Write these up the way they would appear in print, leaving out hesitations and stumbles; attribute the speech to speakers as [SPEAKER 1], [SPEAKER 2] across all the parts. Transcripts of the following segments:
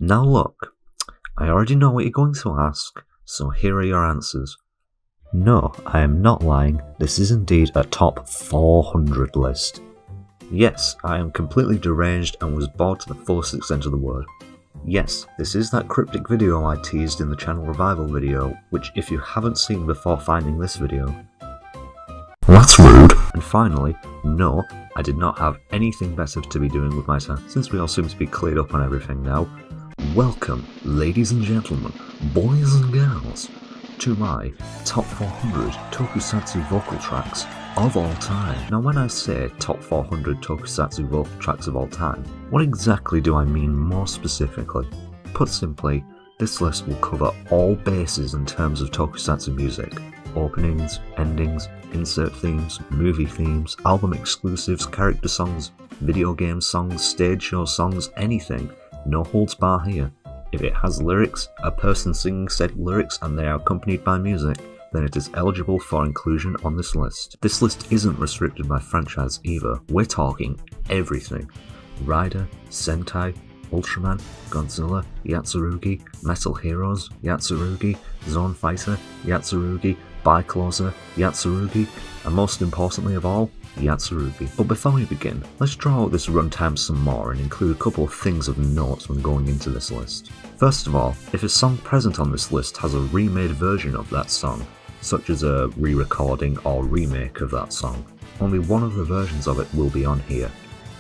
[SPEAKER 1] Now look, I already know what you're going to ask, so here are your answers. No, I am not lying, this is indeed a top 400 list. Yes, I am completely deranged and was bored to the fullest extent of the word. Yes, this is that cryptic video I teased in the channel revival video, which if you haven't seen before finding this video, that's rude. And finally, no, I did not have anything better to be doing with my time, since we all seem to be cleared up on everything now. Welcome, ladies and gentlemen, boys and girls, to my top 400 Tokusatsu vocal tracks of all time. Now when I say top 400 Tokusatsu vocal tracks of all time, what exactly do I mean more specifically? Put simply, this list will cover all bases in terms of Tokusatsu music. Openings, endings, insert themes, movie themes, album exclusives, character songs, video game songs, stage show songs, anything. No holds bar here. If it has lyrics, a person singing said lyrics and they are accompanied by music, then it is eligible for inclusion on this list. This list isn't restricted by franchise either, we're talking everything. Rider, Sentai, Ultraman, Godzilla, Yatsurugi, Metal Heroes, Yatsurugi, Zone Fighter, Yatsurugi, Bicloser, Yatsurugi, and most importantly of all, Yatsurugi. But before we begin, let's draw out this runtime some more and include a couple of things of note when going into this list. First of all, if a song present on this list has a remade version of that song, such as a re-recording or remake of that song, only one of the versions of it will be on here.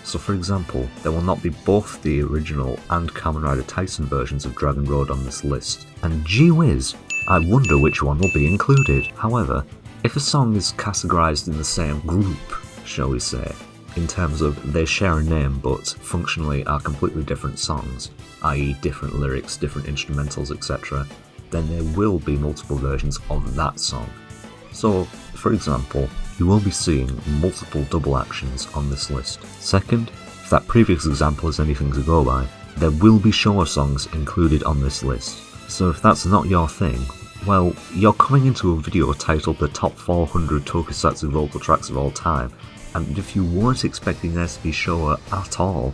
[SPEAKER 1] So for example, there will not be both the original and Kamen Rider Tyson versions of Dragon Road on this list, and gee whiz, I wonder which one will be included. However, if a song is categorized in the same group, shall we say, in terms of they share a name but functionally are completely different songs, i.e. different lyrics, different instrumentals, etc., then there will be multiple versions of that song. So, for example, you will be seeing multiple double actions on this list. Second, if that previous example is anything to go by, there will be Showa songs included on this list. So if that's not your thing, well, you're coming into a video titled the top 400 Tokusatsu vocal tracks of all time, and if you weren't expecting there to be Showa at all,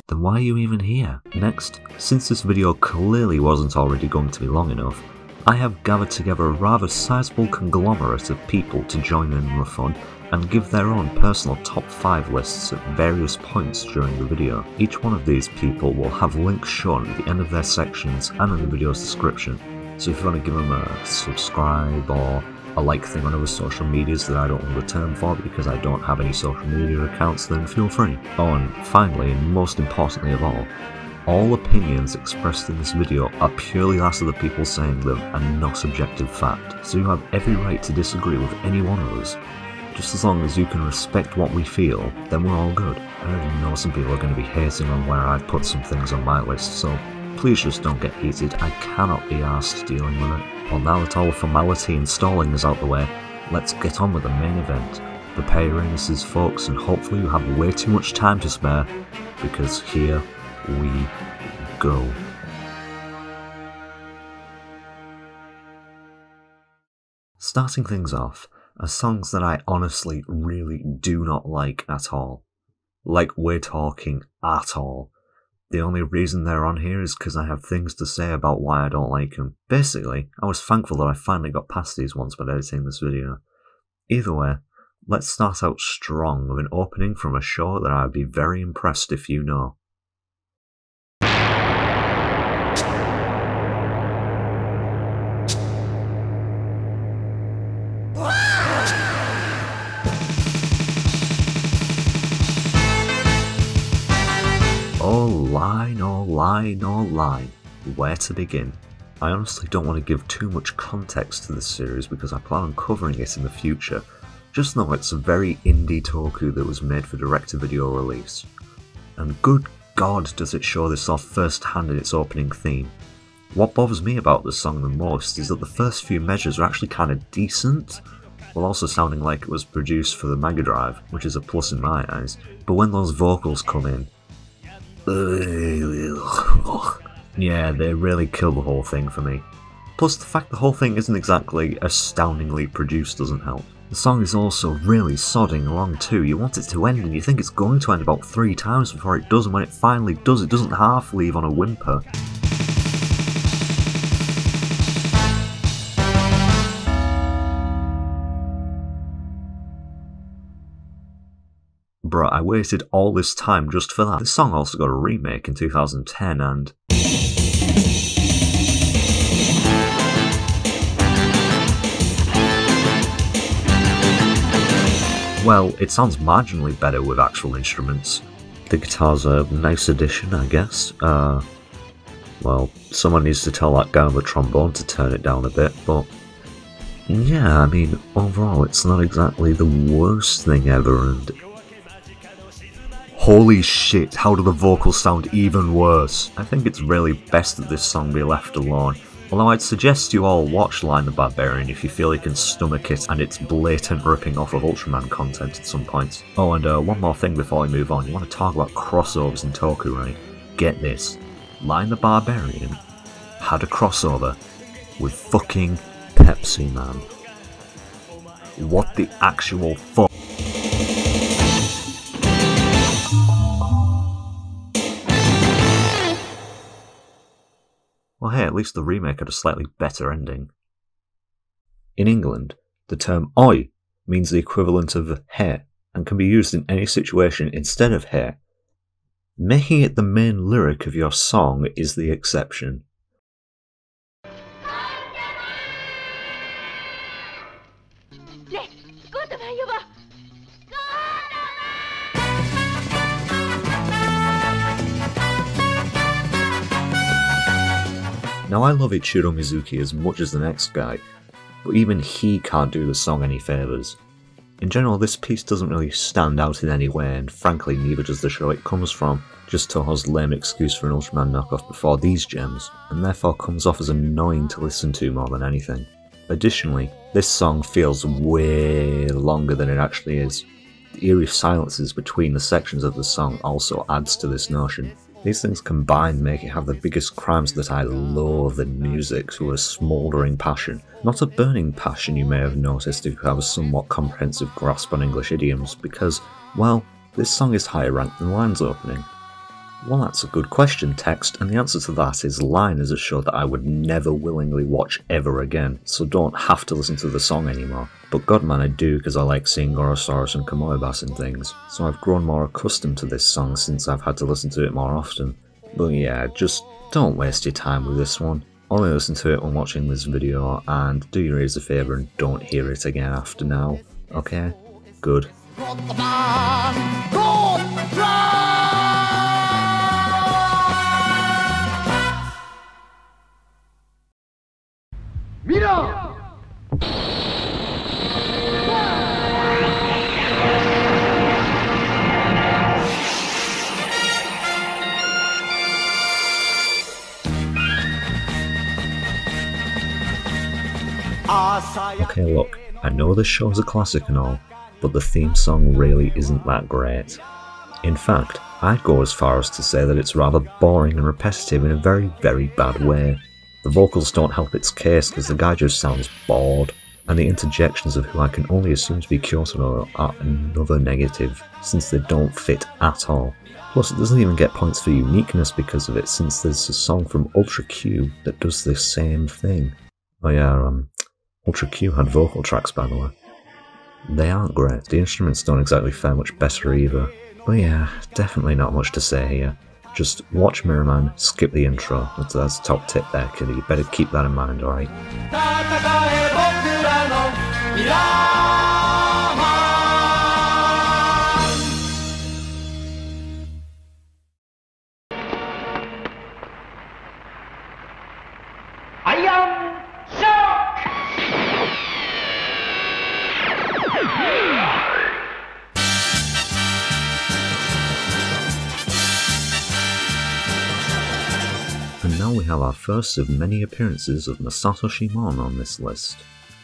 [SPEAKER 1] then why are you even here? Next, since this video clearly wasn't already going to be long enough, I have gathered together a rather sizable conglomerate of people to join in the fun and give their own personal top 5 lists at various points during the video. Each one of these people will have links shown at the end of their sections and in the video's description, so if you want to give them a subscribe or a like thing on other social medias that I don't know the term for because I don't have any social media accounts, then feel free. Oh, and finally, and most importantly of all opinions expressed in this video are purely that of the people saying them and not objective fact, so you have every right to disagree with any one of us. Just as long as you can respect what we feel, then we're all good. I already know some people are going to be hating on where I've put some things on my list, so please just don't get heated, I cannot be arsed dealing with it. Well, now that all formality and stalling is out the way, let's get on with the main event. Prepare your anuses, folks, and hopefully you have way too much time to spare, because here we go. Starting things off are songs that I honestly really do not like at all. Like we're talking at all. The only reason they're on here is because I have things to say about why I don't like them. Basically, I was thankful that I finally got past these ones by editing this video. Either way, let's start out strong with an opening from a show that I'd be very impressed if you know. Oh line, oh line, oh line. Where to begin? I honestly don't want to give too much context to this series because I plan on covering it in the future. Just know it's a very indie toku that was made for direct-to-video release. And good god does it show this off first-hand in its opening theme. What bothers me about this song the most is that the first few measures are actually kind of decent, while also sounding like it was produced for the Mega Drive, which is a plus in my eyes. But when those vocals come in, yeah, they really kill the whole thing for me. Plus the fact the whole thing isn't exactly astoundingly produced doesn't help. The song is also really sodding along too. You want it to end and you think it's going to end about 3 times before it does, and when it finally does, it doesn't half leave on a whimper. Bruh, I waited all this time just for that. This song also got a remake in 2010 and... well, it sounds marginally better with actual instruments. The guitar's a nice addition, I guess. Well, someone needs to tell that guy on the trombone to turn it down a bit, but... yeah, I mean, overall, it's not exactly the worst thing ever, and... holy shit, how do the vocals sound even worse? I think it's really best that this song be left alone. Although I'd suggest you all watch Line the Barbarian if you feel you can stomach it and its blatant ripping off of Ultraman content at some points. Oh, and one more thing before we move on. You want to talk about crossovers in Toku, right? Get this. Line the Barbarian had a crossover with fucking Pepsi Man. What the actual fuck? Well hey, at least the remake had a slightly better ending. In England, the term oi means the equivalent of hair and can be used in any situation instead of hair. Making it the main lyric of your song is the exception. Now I love Ichiro Mizuki as much as the next guy, but even he can't do the song any favours. In general, this piece doesn't really stand out in any way, and frankly neither does the show it comes from, just Toho's lame excuse for an Ultraman knockoff before these gems, and therefore comes off as annoying to listen to more than anything. Additionally, this song feels way longer than it actually is. The eerie silences between the sections of the song also adds to this notion. These things combined make it have the biggest crimes that I loathe in music to a smouldering passion. Not a burning passion you may have noticed if you have a somewhat comprehensive grasp on English idioms, because, well, this song is higher ranked than Line's opening. Well, that's a good question, text, and the answer to that is Line is a show that I would never willingly watch ever again, so don't have to listen to the song anymore. But Godman I do because I like seeing Gorosaurus and Kamoebas and things, so I've grown more accustomed to this song since I've had to listen to it more often. But yeah, just don't waste your time with this one. Only listen to it when watching this video, and do your ears a favour and don't hear it again after now. Okay? Good. Mira! Okay, look, I know this show's a classic and all, but the theme song really isn't that great. In fact, I'd go as far as to say that it's rather boring and repetitive in a very, very bad way. The vocals don't help its case because the guy just sounds bored, and the interjections of who I can only assume to be Kyoto are another negative, since they don't fit at all. Plus it doesn't even get points for uniqueness because of it, since there's a song from Ultra Q that does the same thing. Oh yeah, Ultra Q had vocal tracks by the way. They aren't great, the instruments don't exactly fare much better either. But yeah, definitely not much to say here. Just watch Mirror Man, skip the intro. That's a top tip there, kiddie. You better keep that in mind, alright?
[SPEAKER 2] I am shocked!
[SPEAKER 1] And now we have our first of many appearances of Masato Shimon on this list.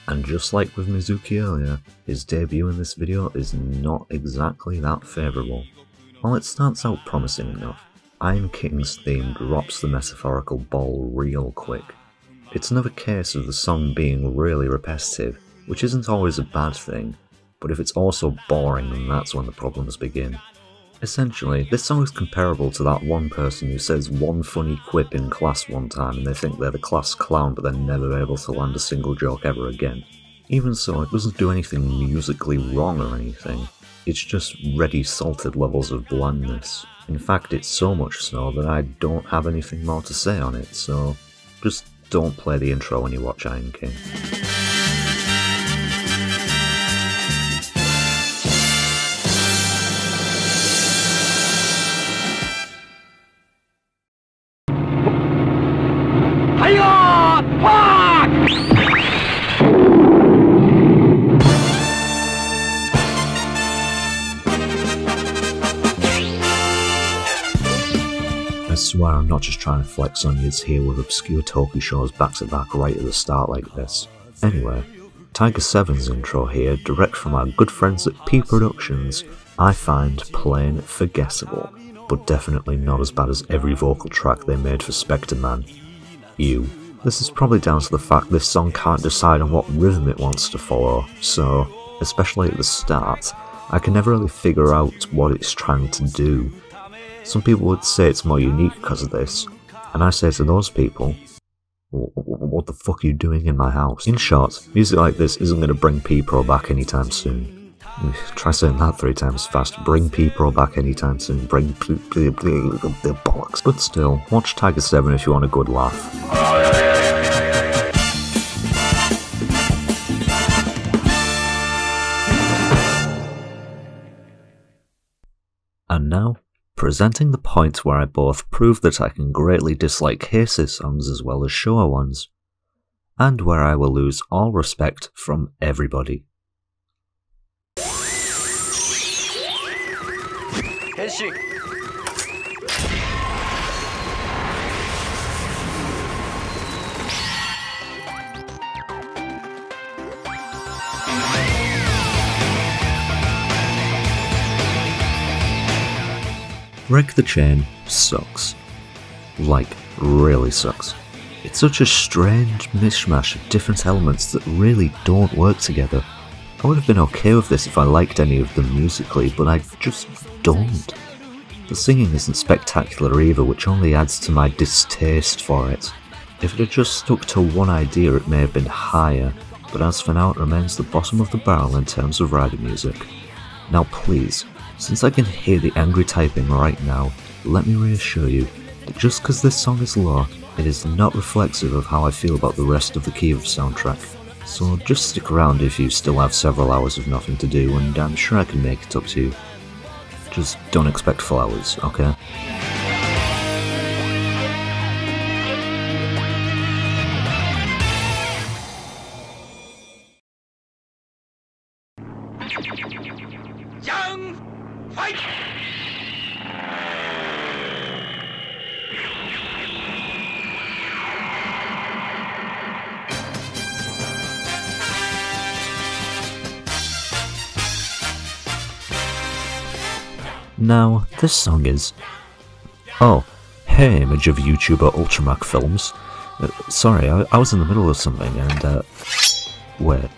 [SPEAKER 1] And just like with Mizuki earlier, his debut in this video is not exactly that favourable. While it starts out promising enough, Iron King's theme drops the metaphorical ball real quick. It's another case of the song being really repetitive, which isn't always a bad thing, but if it's also boring, then that's when the problems begin. Essentially, this song is comparable to that one person who says one funny quip in class one time and they think they're the class clown but they're never able to land a single joke ever again. Even so, it doesn't do anything musically wrong or anything, it's just ready salted levels of blandness. In fact, it's so much so that I don't have anything more to say on it, so just don't play the intro when you watch Iron King. I swear I'm not just trying to flex on yous here with obscure Toku shows back to back right at the start like this. Anyway, Tiger 7's intro here, direct from our good friends at P Productions, I find plain forgettable, but definitely not as bad as every vocal track they made for Spectre Man. Ew. This is probably down to the fact this song can't decide on what rhythm it wants to follow, so, especially at the start, I can never really figure out what it's trying to do. Some people would say it's more unique because of this, and I say to those people, what the fuck are you doing in my house? In short, music like this isn't going to bring P-Pro back anytime soon. Try saying that 3 times fast. Bring P-Pro back anytime soon. Bring bollocks. But still, watch Tiger 7 if you want a good laugh. And now, presenting the point where I both prove that I can greatly dislike Heisei songs as well as Showa ones, and where I will lose all respect from everybody. Break the Chain sucks. Like, really sucks. It's such a strange mishmash of different elements that really don't work together. I would have been okay with this if I liked any of them musically, but I just don't. The singing isn't spectacular either, which only adds to my distaste for it. If it had just stuck to one idea, it may have been higher, but as for now it remains the bottom of the barrel in terms of rider music. Now please, since I can hear the angry typing right now, let me reassure you that just because this song is low, it is not reflexive of how I feel about the rest of the Kiva soundtrack. So just stick around if you still have several hours of nothing to do, and I'm sure I can make it up to you. Just don't expect full hours, okay?
[SPEAKER 2] Fight!
[SPEAKER 1] Now, this song is... Oh, hey, image of YouTuber Ultramac Films. Sorry, I was in the middle of something and, wait.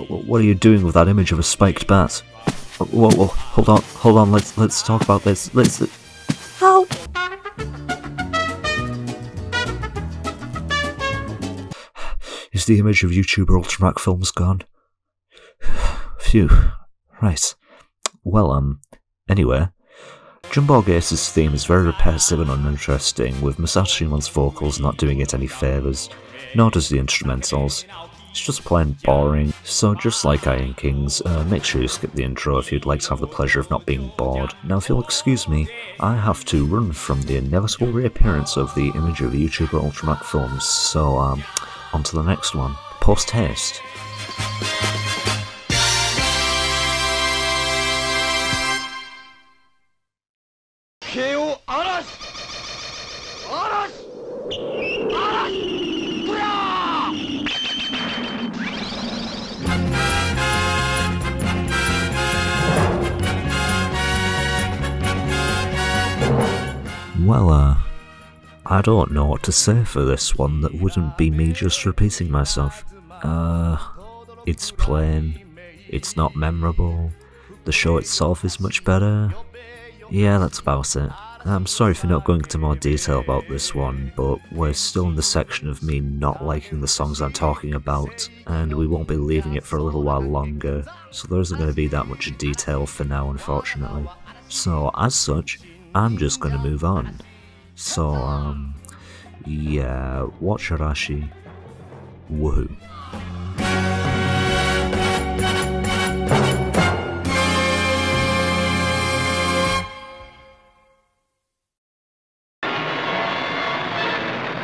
[SPEAKER 1] What are you doing with that image of a spiked bat? Whoa, hold on, let's talk about this, Help! Is the image of YouTuber Ultramac Films gone? Phew, right. Well, anyway, Jumbo Gase's theme is very repetitive and uninteresting, with Masashimon's vocals not doing it any favours, nor does the instrumentals. It's just plain boring, so just like Iron King's, make sure you skip the intro if you'd like to have the pleasure of not being bored. Now if you'll excuse me, I have to run from the inevitable reappearance of the image of YouTuber Ultramac Films, so on to the next one. Post haste. Well, I don't know what to say for this one that wouldn't be me just repeating myself. It's plain, it's not memorable, the show itself is much better. Yeah, that's about it. I'm sorry for not going into more detail about this one, but we're still in the section of me not liking the songs I'm talking about, and we won't be leaving it for a little while longer, so there isn't going to be that much detail for now, unfortunately. So, as such, I'm just going to move on. So, yeah, watch Arashi. Woohoo.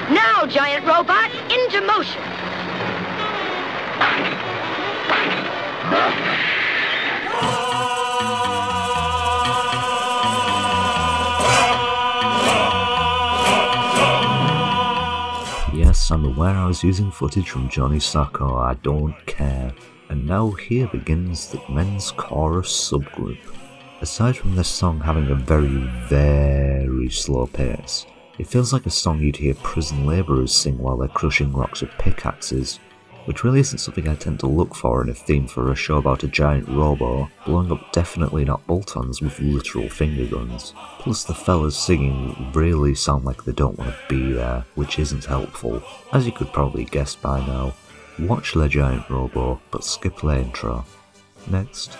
[SPEAKER 2] Now, giant robot, into motion.
[SPEAKER 1] Yes, I'm aware I was using footage from Johnny Sacco, I don't care. And now here begins the men's chorus subgroup. Aside from this song having a very slow pace, it feels like a song you'd hear prison labourers sing while they're crushing rocks with pickaxes, which really isn't something I tend to look for in a theme for a show about a giant robo blowing up definitely not bolt-ons with literal finger guns. Plus the fellas singing really sound like they don't want to be there, which isn't helpful. As you could probably guess by now, watch the giant robo but skip the intro. Next.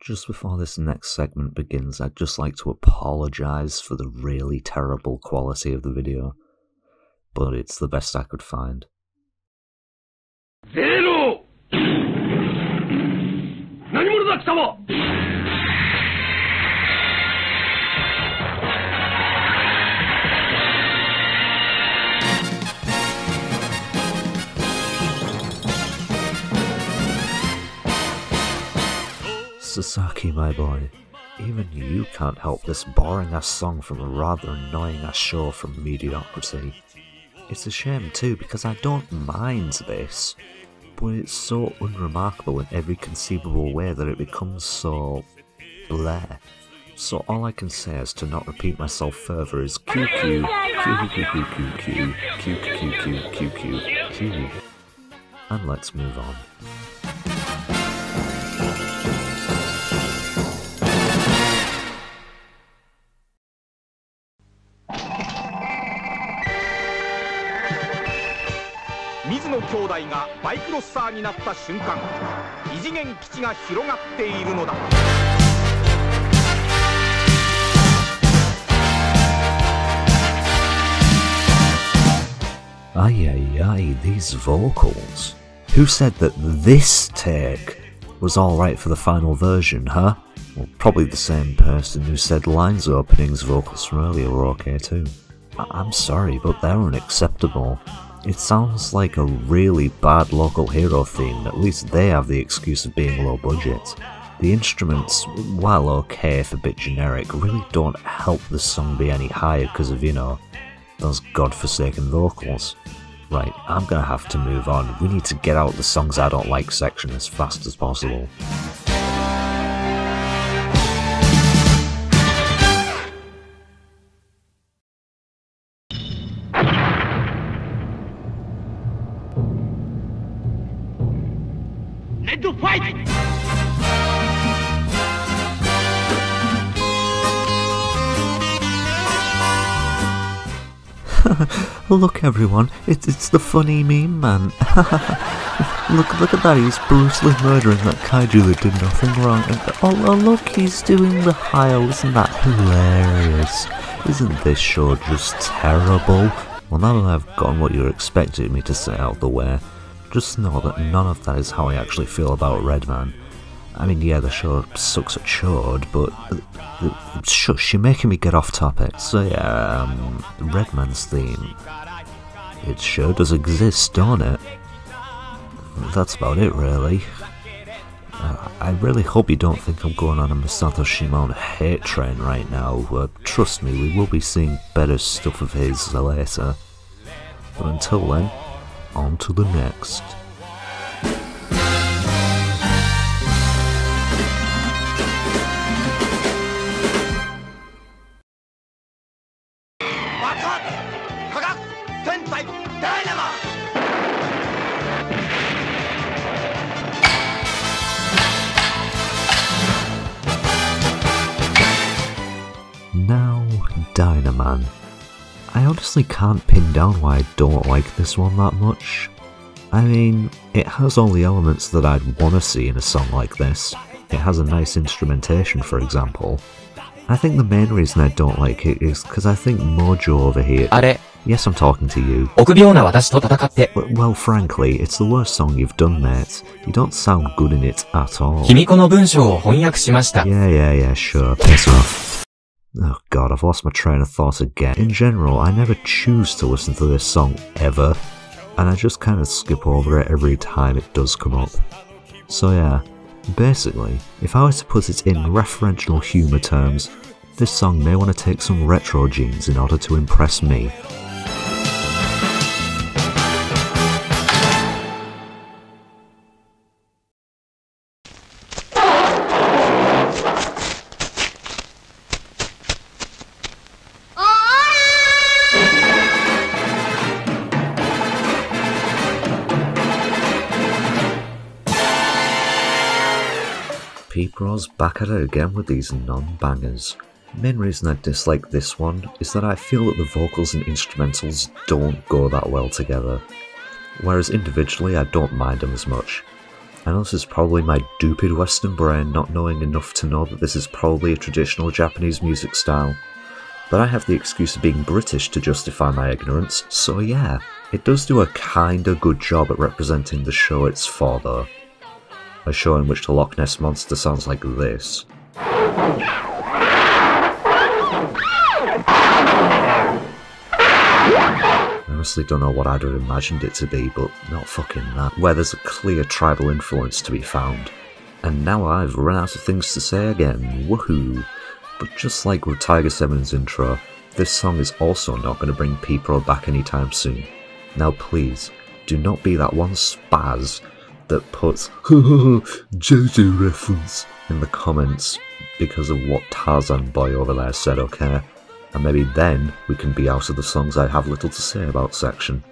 [SPEAKER 1] Just before this next segment begins, I'd just like to apologise for the really terrible quality of the video, but it's the best I could find.
[SPEAKER 3] Zero!
[SPEAKER 1] Sasaki, my boy, even you can't help this boring-ass song from a rather annoying-ass show from mediocrity. It's a shame too, because I don't mind this, but it's so unremarkable in every conceivable way that it becomes so bleh. So all I can say is to not repeat myself further is QQ, QQQQQ, QQQQQQ, and let's move on.
[SPEAKER 4] Mizuの兄弟がバイクロッサーになった瞬間、異次元基地が広がっているのだ。
[SPEAKER 1] Ay, these vocals. Who said that this take was alright for the final version, huh? Well, probably the same person who said Lines Opening's vocals from earlier were okay too. I'm sorry, but they're unacceptable. It sounds like a really bad local hero theme, at least they have the excuse of being low budget. The instruments, while okay if a bit generic, really don't help the song be any higher because of, you know, those godforsaken vocals. Right, I'm gonna have to move on. We need to get out the songs I don't like section as fast as possible.
[SPEAKER 3] Let the fight!
[SPEAKER 1] Look everyone, it's the funny meme man. look at that, he's brutally murdering that kaiju that did nothing wrong. And oh look, he's doing the Hio, isn't that hilarious? Isn't this show just terrible? Well, now that I've gotten what you're expecting me to say out the way, just know that none of that is how I actually feel about Redman. I mean, yeah, the show sucks at chode, but shush, you're making me get off topic. So yeah, Redman's theme, it sure does exist, don't it? That's about it, really. I really hope you don't think I'm going on a Masato Shimon hate train right now. Trust me, we will be seeing better stuff of his later. But until then, on to the next. man. I honestly can't pin down why I don't like this one that much. I mean, it has all the elements that I'd want to see in a song like this. It has a nice instrumentation, for example. I think the main reason I don't like it is because I think Mojo over here... Yes, I'm talking to you. Well, frankly, it's the worst song you've done, mate. You don't sound good in it at all. Yeah, sure, piss off. Oh god, I've lost my train of thought again. In general, I never choose to listen to this song ever, and I just kind of skip over it every time it does come up. So yeah, basically, if I were to put it in referential humour terms, this song may want to take some retro genes in order to impress me. P-Pro's back at it again with these non-bangers. Main reason I dislike this one is that I feel that the vocals and instrumentals don't go that well together, whereas individually I don't mind them as much. I know this is probably my stupid Western brain not knowing enough to know that this is probably a traditional Japanese music style, but I have the excuse of being British to justify my ignorance, so yeah, it does do a kinda good job at representing the show it's for though. A show in which the Loch Ness Monster sounds like this. I honestly don't know what I'd have imagined it to be, but not fucking that. Where there's a clear tribal influence to be found. And now I've run out of things to say again, woohoo! But just like with Tiger 7's intro, this song is also not going to bring P-Pro back anytime soon. Now please, do not be that one spaz that puts JoJo reference in the comments because of what Tarzan boy over there said, okay? And maybe then we can be out of the songs I have little to say about section.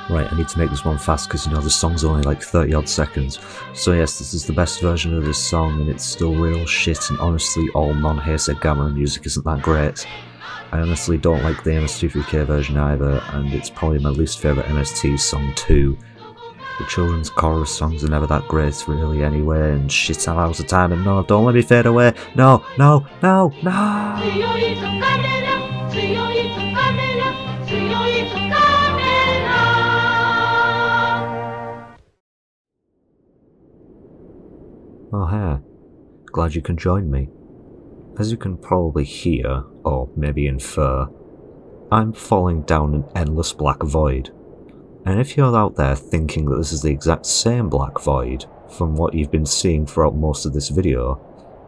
[SPEAKER 1] Right, I need to make this one fast because you know the song's only like 30 odd seconds. So yes, this is the best version of this song and it's still real shit, and honestly all non-Heisei Gamera music isn't that great. I honestly don't like the MS250K version either, and it's probably my least favourite MST song too. The children's chorus songs are never that great really anyway, and shit I'm out of time, and no, don't let me fade away, no, no, no, no! Oh hey, glad you can join me. As you can probably hear, or maybe infer, I'm falling down an endless black void. And if you're out there thinking that this is the exact same black void from what you've been seeing throughout most of this video,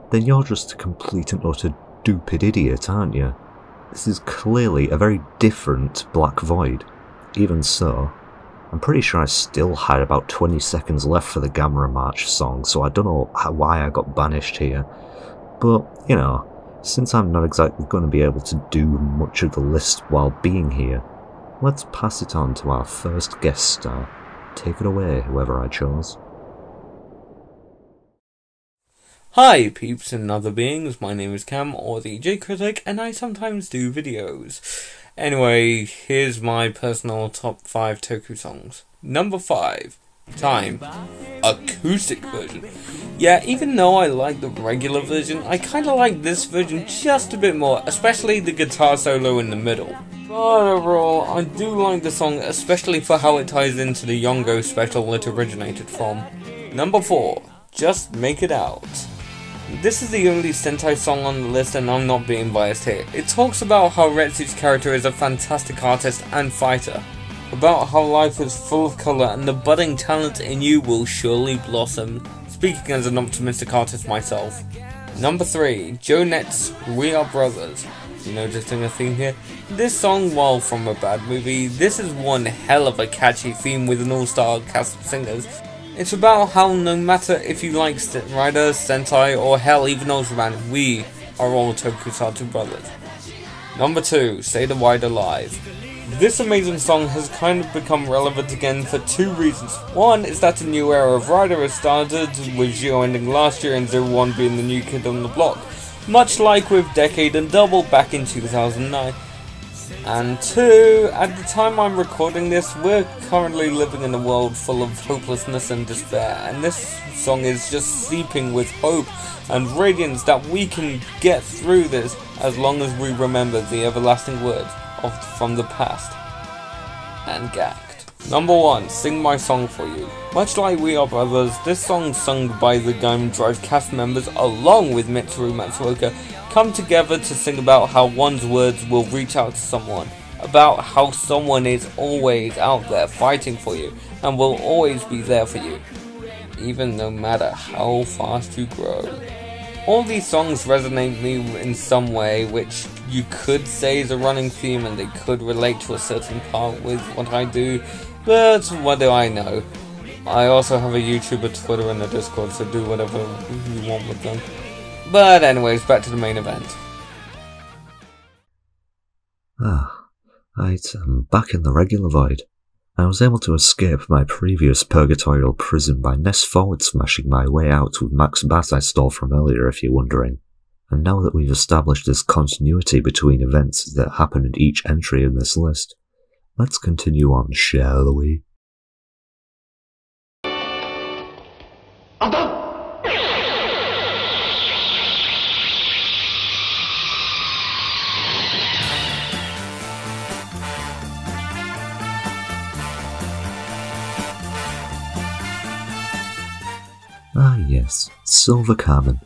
[SPEAKER 1] then you're just a complete and utter stupid idiot, aren't you? This is clearly a very different black void. Even so, I'm pretty sure I still had about 20 seconds left for the Gamera March song, so I don't know why I got banished here. But, you know, since I'm not exactly going to be able to do much of the list while being here, let's pass it on to our first guest star. Take it away, whoever I chose.
[SPEAKER 3] Hi peeps and other beings, my name is Cam, or the J Critic, and I sometimes do videos. Anyway, here's my personal top 5 Toku songs. Number 5, Time, acoustic version. Yeah, even though I like the regular version, I kinda like this version just a bit more, especially the guitar solo in the middle. But overall, I do like the song, especially for how it ties into the Yongo special it originated from. Number 4, Just Make It Out. This is the only Sentai song on the list, and I'm not being biased here. It talks about how Retsu's character is a fantastic artist and fighter, about how life is full of colour and the budding talent in you will surely blossom, speaking as an optimistic artist myself. Number 3, Jonet's We Are Brothers. You noticing a theme here? This song, while from a bad movie, this is one hell of a catchy theme with an all-star cast of singers. It's about how no matter if you like Rider, Sentai, or hell even Ultraman, we are all Tokusatsu brothers. Number 2, Stay the Wide Alive. This amazing song has kind of become relevant again for 2 reasons. One is that a new era of Rider has started, with Zero ending last year and 01 being the new kid on the block, much like with Decade and Double back in 2009. And 2, at the time I'm recording this, we're currently living in a world full of hopelessness and despair, and this song is just seeping with hope and radiance that we can get through this as long as we remember the everlasting words from the past. And gagged. Number 1, Sing My Song For You. Much like We Are Brothers, this song sung by the Diamond Drive cast members along with Mitsuru Matsuoka come together to sing about how one's words will reach out to someone, about how someone is always out there fighting for you and will always be there for you, even no matter how fast you grow. All these songs resonate me in some way, which you could say is a running theme and they could relate to a certain part with what I do, but what do I know? I also have a YouTube, a Twitter and a Discord, so do whatever you want with them. But anyways, back to the main event.
[SPEAKER 1] Right, I'm back in the regular void. I was able to escape my previous purgatorial prison by nest forward smashing my way out with Max Bass I stole from earlier, if you're wondering. And now that we've established this continuity between events that happen in each entry in this list, let's continue on, shall we? Ah yes, Silver Carmen,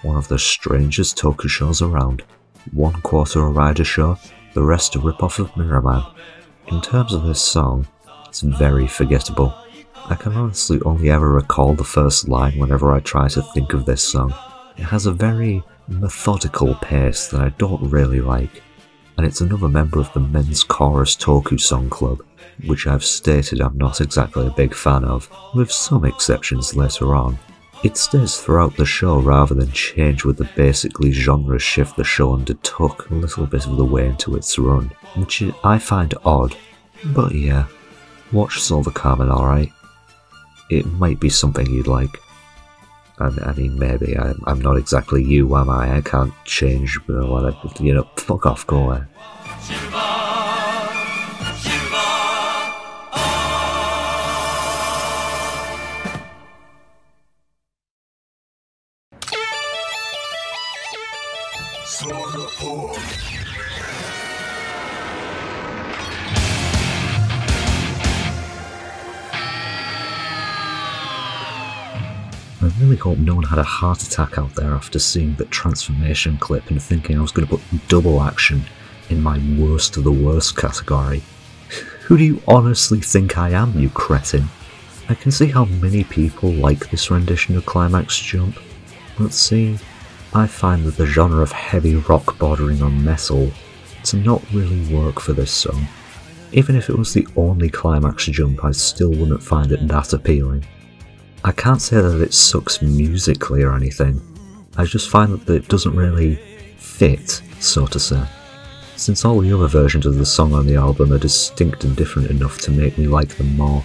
[SPEAKER 1] one of the strangest toku shows around. 1/4 a Rider show, the rest a rip-off of Mirror Man. In terms of this song, it's very forgettable. I can honestly only ever recall the first line whenever I try to think of this song. It has a very methodical pace that I don't really like, and it's another member of the men's chorus toku song club, which I've stated I'm not exactly a big fan of, with some exceptions later on. It stays throughout the show rather than change with the basically genre shift the show undertook a little bit of the way into its run, which I find odd, but yeah, watch Silver Carmen alright. It might be something you'd like. I mean, maybe, I'm not exactly you, am I? I can't change, fuck off, go away. I really hope no one had a heart attack out there after seeing that transformation clip and thinking I was going to put double action in my worst of the worst category. Who do you honestly think I am, you cretin? I can see how many people like this rendition of Climax Jump, but see, I find that the genre of heavy rock bordering on metal to not really work for this song. Even if it was the only Climax Jump, I still wouldn't find it that appealing. I can't say that it sucks musically or anything, I just find that it doesn't really fit, so to say. Since all the other versions of the song on the album are distinct and different enough to make me like them more.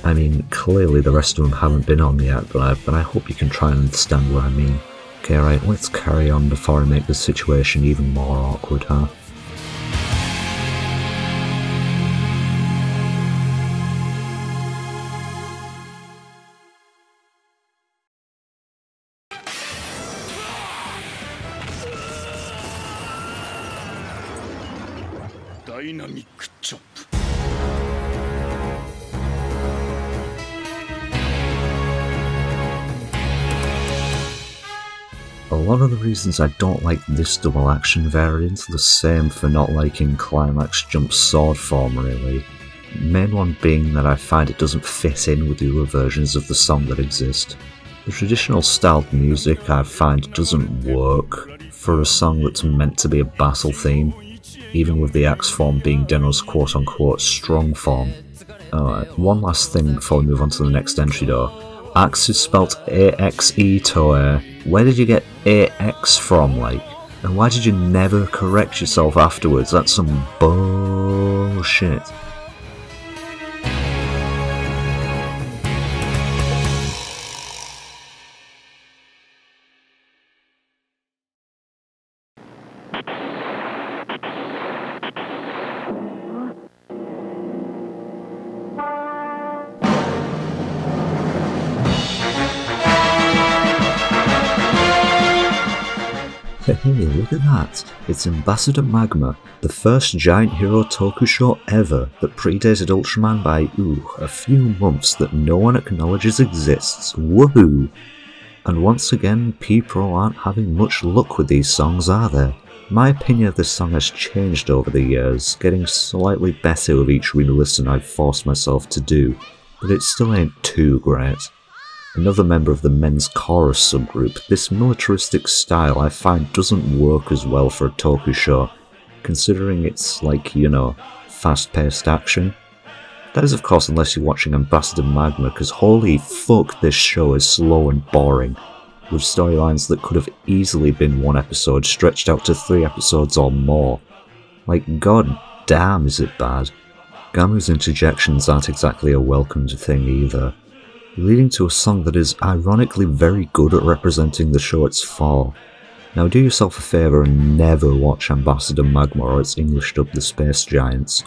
[SPEAKER 1] I mean, clearly the rest of them haven't been on yet, but I hope you can try and understand what I mean. Okay, right, let's carry on before I make the situation even more awkward, huh?
[SPEAKER 4] Dynamic chop.
[SPEAKER 1] A lot of the reasons I don't like this double action variant are the same for not liking Climax Jump's sword form really. Main one being that I find it doesn't fit in with the other versions of the song that exist. The traditional styled music I find doesn't work for a song that's meant to be a battle theme, even with the axe form being Deno's quote-unquote strong form. Alright, one last thing before we move on to the next entry though. Axe is spelt A-X-E, Toei. Where did you get A-X from, like? And why did you never correct yourself afterwards? That's some bullshit. Hey, look at that! It's Ambassador Magma, the first giant hero toku show ever that predated Ultraman by, a few months that no one acknowledges exists. Woohoo! And once again, P-Pro aren't having much luck with these songs, are they? My opinion of this song has changed over the years, getting slightly better with each re-listen I've forced myself to do, but it still ain't too great. Another member of the men's chorus subgroup, this militaristic style I find doesn't work as well for a toku show, considering it's like, you know, fast-paced action. That is of course unless you're watching Ambassador Magma, because holy fuck this show is slow and boring, with storylines that could have easily been one episode stretched out to 3 episodes or more. Like, god damn is it bad. Gamu's interjections aren't exactly a welcomed thing either, leading to a song that is ironically very good at representing the show it's for. Now do yourself a favour and never watch Ambassador Magma or it's Englished up the Space Giants.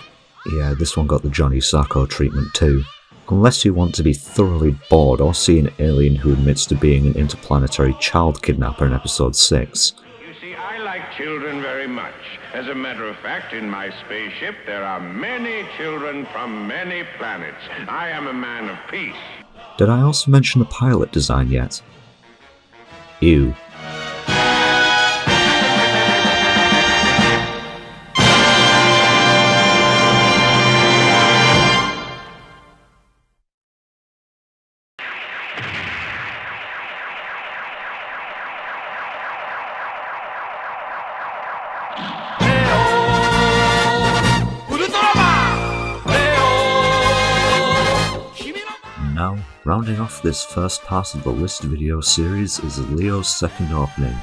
[SPEAKER 1] Yeah, this one got the Johnny Sacco treatment too. Unless you want to be thoroughly bored or see an alien who admits to being an interplanetary child kidnapper in episode 6.
[SPEAKER 5] You see, I like children very much. As a matter of fact, in my spaceship there are many children from many planets. I am a man of peace.
[SPEAKER 1] Did I also mention the pilot design yet? Ew. Now, rounding off this first part of the list video series is Leo's second opening.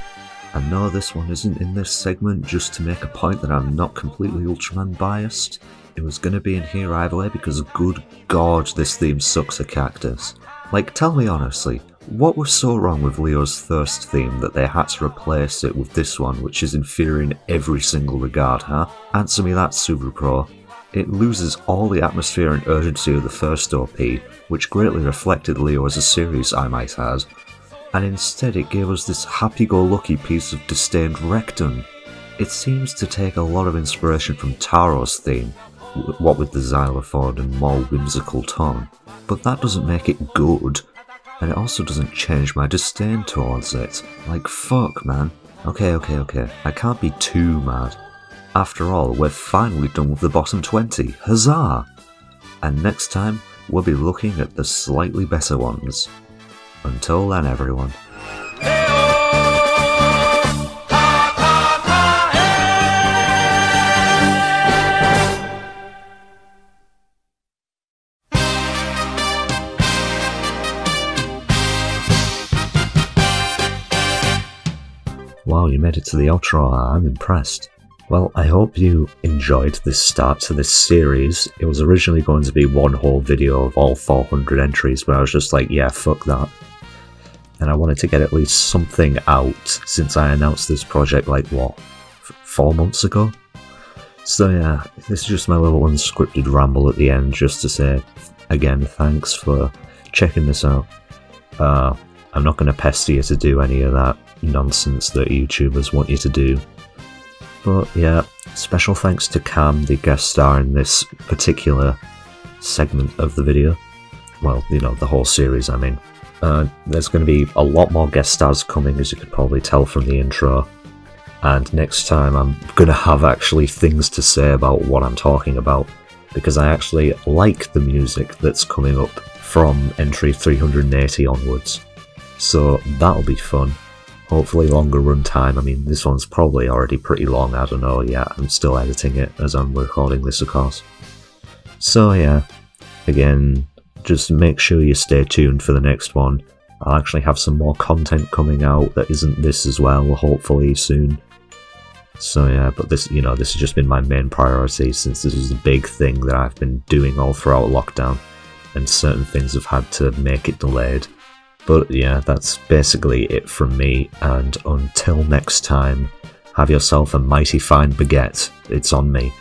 [SPEAKER 1] I know this one isn't in this segment just to make a point that I'm not completely Ultraman biased. It was gonna be in here either way because good god this theme sucks a cactus. Like, tell me honestly, what was so wrong with Leo's Thirst theme that they had to replace it with this one which is inferior in every single regard, huh? Answer me that, Subaru Pro. It loses all the atmosphere and urgency of the first OP, which greatly reflected Leo as a series, I might add, and instead it gave us this happy-go-lucky piece of disdained rectum. It seems to take a lot of inspiration from Taro's theme, what with the xylophone and more whimsical tone, but that doesn't make it good, and it also doesn't change my disdain towards it. Like, fuck man. Okay, I can't be too mad. After all, we're finally done with the bottom 20, huzzah! And next time, we'll be looking at the slightly better ones. Until then, everyone. Wow, you made it to the outro, I'm impressed. Well, I hope you enjoyed this start to this series. It was originally going to be one whole video of all 400 entries, but I was just like, yeah, fuck that. And I wanted to get at least something out since I announced this project like, what, 4 months ago? So yeah, this is just my little unscripted ramble at the end, just to say, again, thanks for checking this out. I'm not going to pester you to do any of that nonsense that YouTubers want you to do. But yeah, special thanks to Cam, the guest star in this particular segment of the video. Well, you know, the whole series, I mean. There's going to be a lot more guest stars coming, as you could probably tell from the intro. And next time I'm going to have actually things to say about what I'm talking about, because I actually like the music that's coming up from entry 380 onwards. So that'll be fun. Hopefully longer run time. I mean, this one's probably already pretty long, I don't know yet. I'm still editing it as I'm recording this, of course. So yeah, again, just make sure you stay tuned for the next one. I'll actually have some more content coming out that isn't this as well, hopefully soon. So yeah, but this, you know, this has just been my main priority since this is a big thing that I've been doing all throughout lockdown, and certain things have had to make it delayed. But yeah, that's basically it from me, and until next time, have yourself a mighty fine baguette. It's on me.